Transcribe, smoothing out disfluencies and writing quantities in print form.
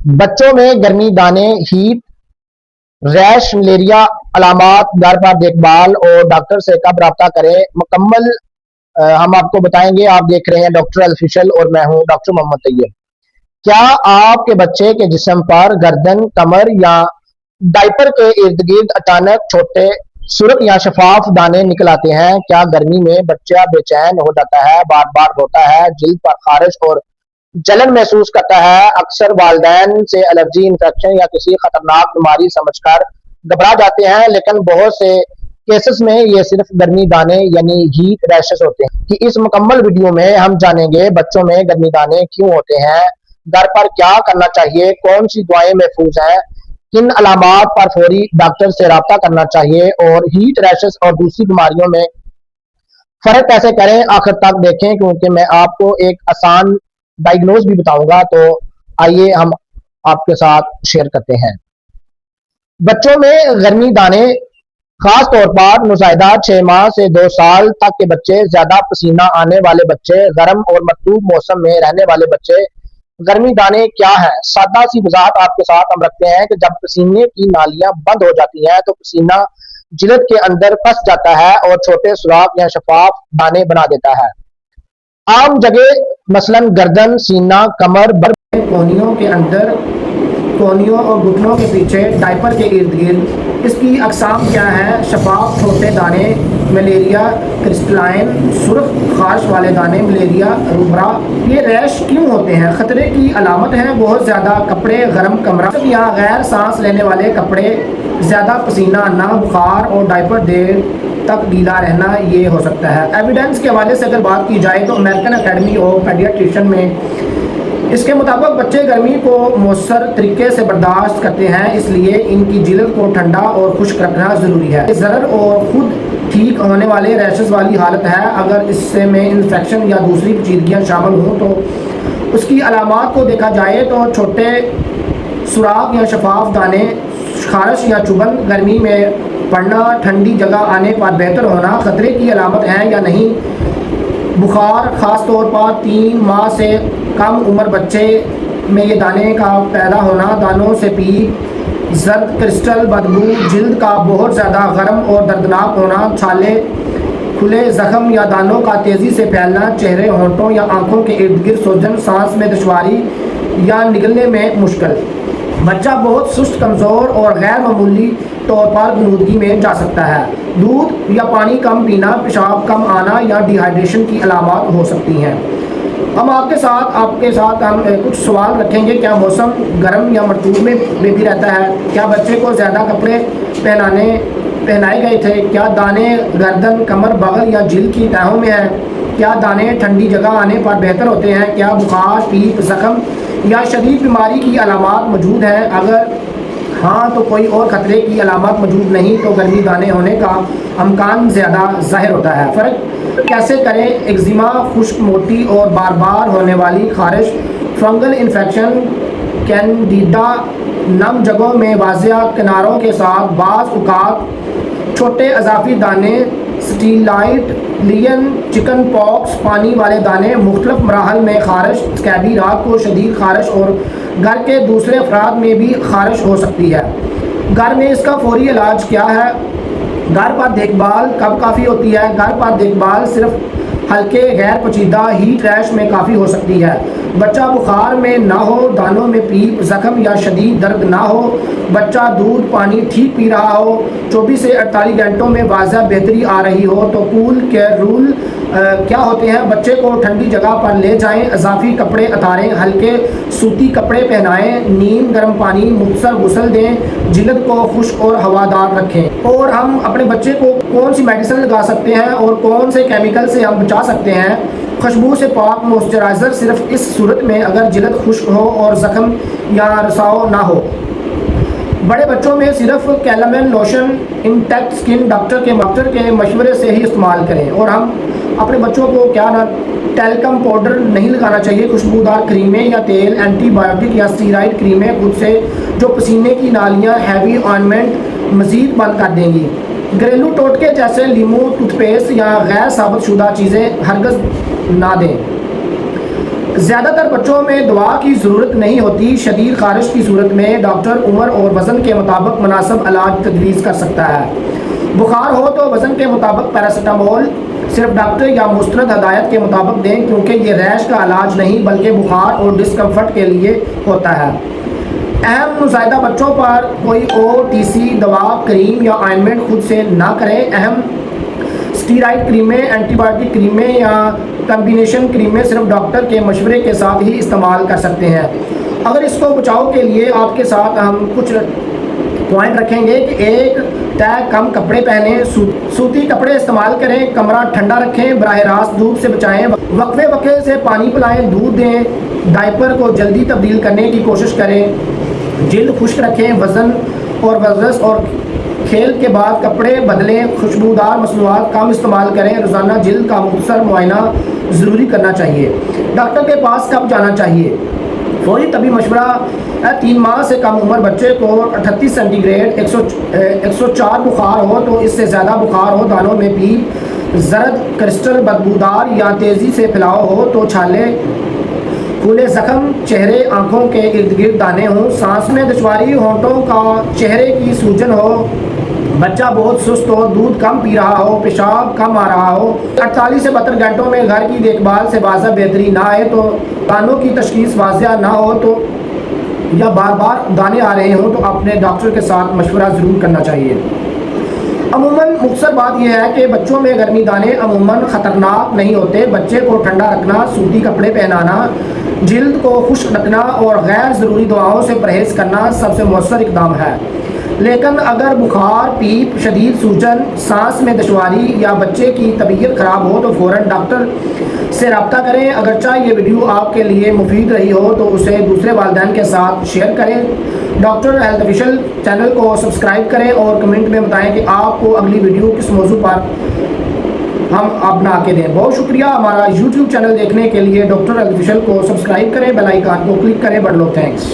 بچوں میں گرمی دانے، ہیٹ ریش، ملیریا علامات، گھر پر دیکھ بھال اور ڈاکٹر سے کب رابطہ کریں مکمل ہم آپ کو بتائیں گے۔ آپ دیکھ رہے ہیں ڈاکٹر آفیشیل اور میں ہوں ڈاکٹر محمد طیب۔ کیا آپ کے بچے کے جسم پر گردن، کمر یا ڈائپر کے ارد گرد اچانک چھوٹے سرخ یا شفاف دانے نکل آتے ہیں؟ کیا گرمی میں بچہ بے چین ہو جاتا ہے، بار بار روتا ہے، جلد پر خارش اور جلن محسوس کرتا ہے؟ اکثر والدین سے الرجی، انفیکشن یا کسی خطرناک بیماری سمجھ کر گھبرا جاتے ہیں، لیکن بہت سے کیسز میں یہ صرف گرمی دانے یعنی ہیٹ ریشز ہوتے ہیں۔ کہ اس مکمل ویڈیو میں ہم جانیں گے بچوں میں گرمی دانے کیوں ہوتے ہیں، گھر پر کیا کرنا چاہیے، کون سی دعائیں محفوظ ہیں، کن علامات پر فوری ڈاکٹر سے رابطہ کرنا چاہیے، اور ہیٹ ریشز اور دوسری بیماریوں میں فرق کیسے کریں۔ آخر تک دیکھیں کیونکہ میں آپ کو ایک آسان ڈائگنوز بھی بتاؤں گا۔ تو آئیے ہم آپ کے ساتھ شیئر کرتے ہیں۔ بچوں میں گرمی دانے خاص طور پر نوزائیدہ 6 ماہ سے 2 سال تک کے بچے، زیادہ پسینہ آنے والے بچے، گرم اور مرطوب موسم میں رہنے والے بچے۔ گرمی دانے کیا ہے؟ سادہ سی وضاحت آپ کے ساتھ ہم رکھتے ہیں کہ جب پسینے کی نالیاں بند ہو جاتی ہیں تو پسینہ جلد کے اندر پھنس جاتا ہے اور چھوٹے سوراخ یا شفاف دانے بنا دیتا ہے۔ عام جگہ مثلاً گردن، سینہ، کمر، کونیوں کے اندر، کونیوں اور گھٹنوں کے پیچھے، ڈائپر کے ارد گرد۔ اس کی اقسام کیا ہیں؟ شفاف چھوٹے دانے، ملیریا کرسٹلائن، سرخ خارش والے دانے، ملیریا روبرا۔ یہ ریش کیوں ہوتے ہیں؟ خطرے کی علامت ہے بہت زیادہ کپڑے، گرم کمرہ یا غیر سانس لینے والے کپڑے، زیادہ پسینہ آنا، بخار اور ڈائپر دیر تک گیلا رہنا یہ ہو سکتا ہے۔ ایویڈنس کے حوالے سے اگر بات کی جائے تو امریکن اکیڈمی آف پیڈیاٹریشن میں اس کے مطابق بچے گرمی کو مؤثر طریقے سے برداشت کرتے ہیں، اس لیے ان کی جلد کو ٹھنڈا اور خشک رکھنا ضروری ہے۔ ضرر اور خود ٹھیک ہونے والے ریشز والی حالت ہے۔ اگر اس سے میں انفیکشن یا دوسری پیچیدگیاں شامل ہوں تو اس کی علامات کو دیکھا جائے تو چھوٹے سوراخ یا شفاف دانے، خارش یا چبھن، گرمی میں پڑنا، ٹھنڈی جگہ آنے پر بہتر ہونا خطرے کی علامت ہے یا نہیں، بخار خاص طور پر 3 ماہ سے کم عمر بچے میں یہ دانے کا پیدا ہونا، دانوں سے پیپ، زرد کرسٹل بدبو، جلد کا بہت زیادہ گرم اور دردناک ہونا، چھالے، کھلے زخم یا دانوں کا تیزی سے پھیلنا، چہرے، ہونٹوں یا آنکھوں کے ارد گرد سوجن، سانس میں دشواری یا نگلنے میں مشکل۔ بچہ بہت سست، کمزور اور غیر معمولی طور پر غنودگی میں جا سکتا ہے۔ دودھ یا پانی کم پینا، پیشاب کم آنا یا ڈی ہائیڈریشن کی علامات ہو سکتی ہیں۔ ہم آپ کے ساتھ ہم کچھ سوال رکھیں گے۔ کیا موسم گرم یا مرطوب میں بھی رہتا ہے؟ کیا بچے کو زیادہ کپڑے پہنائے گئے تھے؟ کیا دانے گردن، کمر، بغل یا جلد کی تہوں میں ہیں؟ کیا دانے ٹھنڈی جگہ آنے پر بہتر ہوتے ہیں؟ کیا بخار، پیپ، زخم یا شدید بیماری کی علامات موجود ہیں؟ اگر ہاں تو کوئی اور خطرے کی علامات موجود نہیں تو گرمی دانے ہونے کا امکان زیادہ ظاہر ہوتا ہے۔ فرق کیسے کریں؟ ایگزیما، خشک، موٹی اور بار بار ہونے والی خارش، فنگل انفیکشن، کینڈیڈا، نم جگہوں میں واضح کناروں کے ساتھ بعض اوقات چھوٹے اضافی دانے، سٹیلائٹ لین، چکن پاکس، پانی والے دانے، مختلف مراحل میں خارش، اسکیبی، رات کو شدید خارش اور گھر کے دوسرے افراد میں بھی خارش ہو سکتی ہے۔ گھر میں اس کا فوری علاج کیا ہے؟ گھر پر دیکھ بھال کب کافی ہوتی ہے؟ گھر پر دیکھ بھال صرف ہلکے غیر پیچیدہ ہیٹ ریش میں کافی ہو سکتی ہے۔ بچہ بخار میں نہ ہو، دانوں میں پیپ، زخم یا شدید درد نہ ہو، بچہ دودھ پانی ٹھیک پی رہا ہو، 24 سے 48 گھنٹوں میں واضح بہتری آ رہی ہو تو کول کیئر رول کیا ہوتے ہیں؟ بچے کو ٹھنڈی جگہ پر لے جائیں، اضافی کپڑے اتاریں، ہلکے سوتی کپڑے پہنائیں، نیم گرم پانی مختصر غسل دیں، جلد کو خشک اور ہوادار رکھیں۔ اور ہم اپنے بچے کو کون سی میڈیسن لگا سکتے ہیں اور کون سے کیمیکل سے ہم بچا سکتے ہیں؟ خوشبو سے پاک موئسچرائزر صرف اس صورت میں اگر جلد خشک ہو اور زخم یا رساؤ نہ ہو۔ بڑے بچوں میں صرف کیلامین لوشن انٹیکٹ سکن ڈاکٹر کے مشورے سے ہی استعمال کریں۔ اور ہم اپنے بچوں کو ٹیلکم پاؤڈر نہیں لگانا چاہیے۔ خوشبودار کریمیں یا تیل، اینٹی بایوٹک یا اسٹیرائڈ کریمیں خود سے جو پسینے کی نالیاں، ہیوی آئنمنٹ مزید بند کر دیں گی۔ گھریلو ٹوٹکے جیسے لیمو، ٹوتھ پیسٹ یا غیر ثابت شدہ چیزیں ہرگز نہ دیں۔ زیادہ تر بچوں میں دوا کی ضرورت نہیں ہوتی. شدید خارش کی صورت میں ڈاکٹر عمر اور وزن کے مطابق مناسب علاج تجویز کر سکتا ہے. بخار ہو تو وزن کے مطابق پیراسیٹامول صرف ڈاکٹر یا مستند ہدایت کے مطابق دیں، کیونکہ یہ ریش کا علاج نہیں بلکہ بخار اور ڈسکمفرٹ کے لیے ہوتا ہے. اہم نوزائیدہ بچوں پر کوئی OTC دوا، کریم یا آئنمنٹ خود سے نہ کریں. اہم اسٹیرائڈ کریمیں، اینٹی بائیوٹک کریمیں یا کمبینیشن کریمیں صرف ڈاکٹر کے مشورے کے ساتھ ہی استعمال کر سکتے ہیں. اگر اس کو بچاؤ کے لیے آپ کے ساتھ ہم کچھ پوائنٹ رکھیں گے کہ ایک طے کم کپڑے پہنیں، سوتی کپڑے استعمال کریں، کمرہ ٹھنڈا رکھیں، براہ راست دھوپ سے بچائیں، وقفے وقفے سے پانی پلائیں، دودھ دیں، ڈائپر کو جلدی تبدیل کرنے کی کوشش کریں، جلد خشک رکھیں، وزن اور ورزش اور کھیل کے بعد کپڑے بدلیں، خوشبودار مصنوعات کم استعمال کریں، روزانہ جلد کا مختصر معائنہ ضروری کرنا چاہیے. ڈاکٹر کے پاس کب جانا چاہیے؟ فوری طبی مشورہ. 3 ماہ سے کم عمر بچے کو 38 سینٹی گریڈ 104 بخار ہو تو اس سے زیادہ بخار ہو، دانوں میں پیپ، زرد کرسٹل بدبودار یا تیزی سے پھیلاؤ ہو تو چھالے، کھلے زخم، چہرے آنکھوں کے ارد گرد دانے ہوں، سانس میں دشواری، ہونٹوں کا چہرے کی سوجن ہو، بچہ بہت سست ہو، دودھ کم پی رہا ہو، پیشاب کم آ رہا ہو، 48 سے 72 گھنٹوں میں گھر کی دیکھ بھال سے واضح بہتری نہ آئے تو، دانوں کی تشخیص واضح نہ ہو تو یا بار بار دانے آ رہے ہوں تو اپنے ڈاکٹر کے ساتھ مشورہ ضرور کرنا چاہیے. عموماً مختصر بات یہ ہے کہ بچوں میں گرمی دانے عموماً خطرناک نہیں ہوتے. بچے کو ٹھنڈا رکھنا، سوتی کپڑے پہنانا، جلد کو خشک رکھنا اور غیر ضروری دواؤں سے پرہیز کرنا سب سے مؤثر اقدام ہے. لیکن اگر بخار، پیپ، شدید سوجن، سانس میں دشواری یا بچے کی طبیعت خراب ہو تو فوراً ڈاکٹر سے رابطہ کریں. اگرچہ یہ ویڈیو آپ کے لیے مفید رہی ہو تو اسے دوسرے والدین کے ساتھ شیئر کریں. ڈاکٹر ہیلتھ آفیشیل چینل کو سبسکرائب کریں اور کمنٹ میں بتائیں کہ آپ کو اگلی ویڈیو کس موضوع پر ہم بنا کے دیں. بہت شکریہ ہمارا YouTube چینل دیکھنے کے لیے. ڈاکٹر ہیلتھ آفیشیل کو سبسکرائب کریں، بیل آئیکن کو کلک کریں. بڑھ لو تھینکس.